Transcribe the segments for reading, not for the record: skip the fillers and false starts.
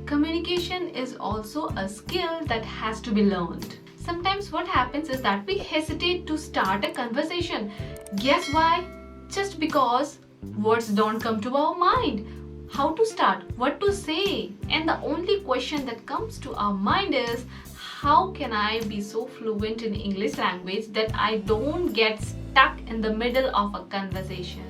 Communication is also a skill that has to be learned. Sometimes what happens is that we hesitate to start a conversation. Guess why? Just because words don't come to our mind. How to start, what to say, and the only question that comes to our mind is, how can I be so fluent in English language that I don't get stuck in the middle of a conversation?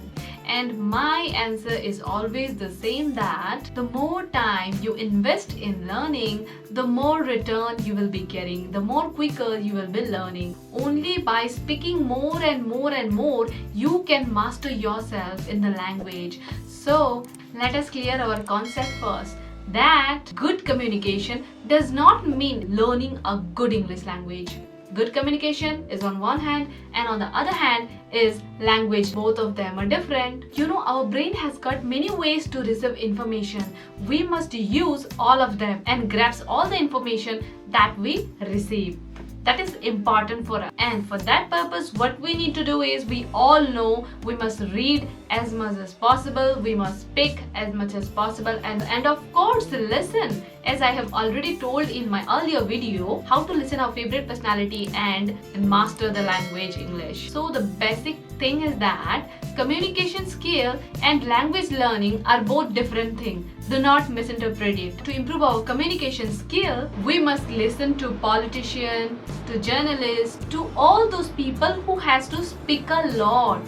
And my answer is always the same, that the more time you invest in learning, the more return you will be getting, the more quicker you will be learning. Only by speaking more and more and more, you can master yourself in the language. So let us clear our concept first, that good communication does not mean learning a good English language. Good communication is on one hand, and on the other hand is language. Both of them are different. Our brain has got many ways to receive information. We must use all of them and grasp all the information that we receive. That is important for us. And for that purpose, what we need to do is, we all know we must read as much as possible, we must speak as much as possible, and of course listen. As I have already told in my earlier video, how to listen our favorite personality and master the language English. So the basic thing is that communication skill and language learning are both different things. Do not misinterpret it. To improve our communication skill, we must listen to politicians, to journalists, to all those people who has to speak a lot.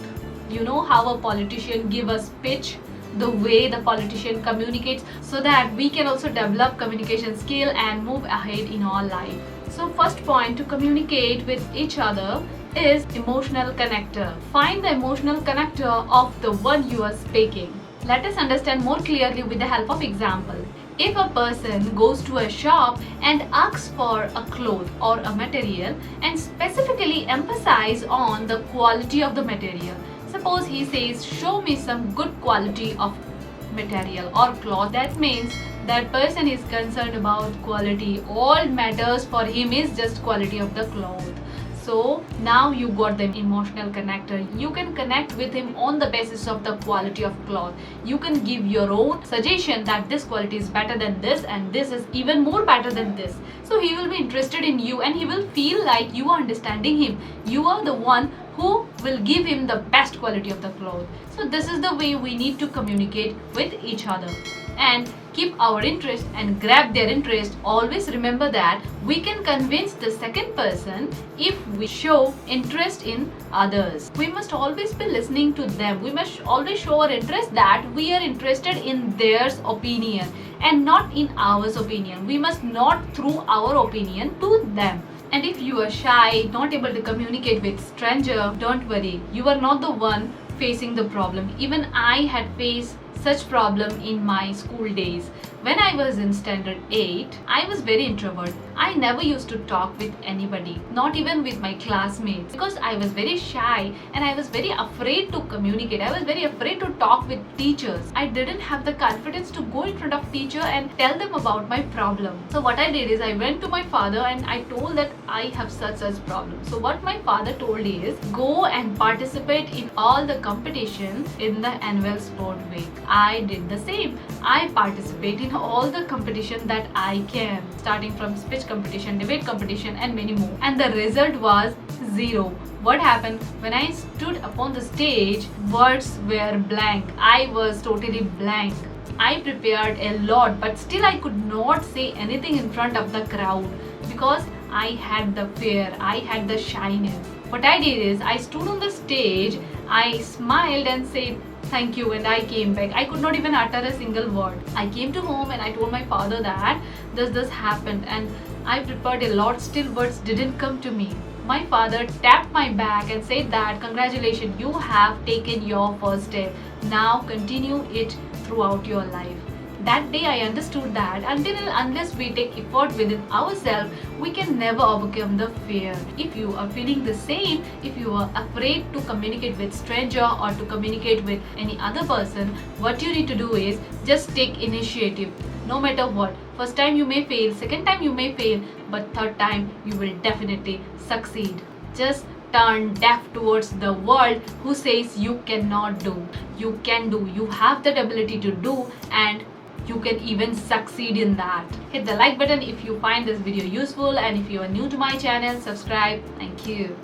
You know how a politician give a speech, the way the politician communicates, so that we can also develop communication skill and move ahead in our life. So first point to communicate with each other is emotional connector. Find the emotional connector of the one you are speaking. Let us understand more clearly with the help of example. If a person goes to a shop and asks for a cloth or a material and specifically emphasize on the quality of the material, suppose he says, show me some good quality of material or cloth, that means that person is concerned about quality. All matters for him is just quality of the cloth. So now you got the emotional connector. You can connect with him on the basis of the quality of cloth. You can give your own suggestion that this quality is better than this and this is even more better than this. So he will be interested in you and he will feel like you are understanding him. You are the one who will give him the best quality of the cloth. So this is the way we need to communicate with each other and keep our interest and grab their interest. Always remember that we can convince the second person if we show interest in others. We must always be listening to them. We must always show our interest, that we are interested in their opinion and not in our opinion. We must not throw our opinion to them. And if you are shy, not able to communicate with stranger, don't worry. You are not the one facing the problem. Even I had faced such problem in my school days. When I was in standard 8, I was very introvert. I never used to talk with anybody, not even with my classmates, because I was very shy and I was very afraid to communicate. I was very afraid to talk with teachers. I didn't have the confidence to go in front of teacher and tell them about my problem. So what I did is, I went to my father and I told that I have such problem. So what my father told is, go and participate in all the competitions in the annual sport week. I did the same. I participated in all the competition that I can, starting from speech competition, debate competition and many more. And the result was 0. What happened? When I stood upon the stage, words were blank. I was totally blank. I prepared a lot, but still I could not say anything in front of the crowd because I had the fear, I had the shyness. What I did is, I stood on the stage, I smiled and said thank you, and I came back. I could not even utter a single word. I came to home and I told my father that this happened and I prepared a lot, still words didn't come to me. My father tapped my back and said that congratulations, you have taken your first step. Now continue it throughout your life. That day I understood that unless we take effort within ourselves, we can never overcome the fear. If you are feeling the same, if you are afraid to communicate with stranger or to communicate with any other person, what you need to do is just take initiative. No matter what, first time you may fail, second time you may fail, but third time you will definitely succeed. Just turn deaf towards the world who says you cannot do. You can do. You have that ability to do, and you can even succeed in that. Hit the like button if you find this video useful, and if you are new to my channel, subscribe. Thank you.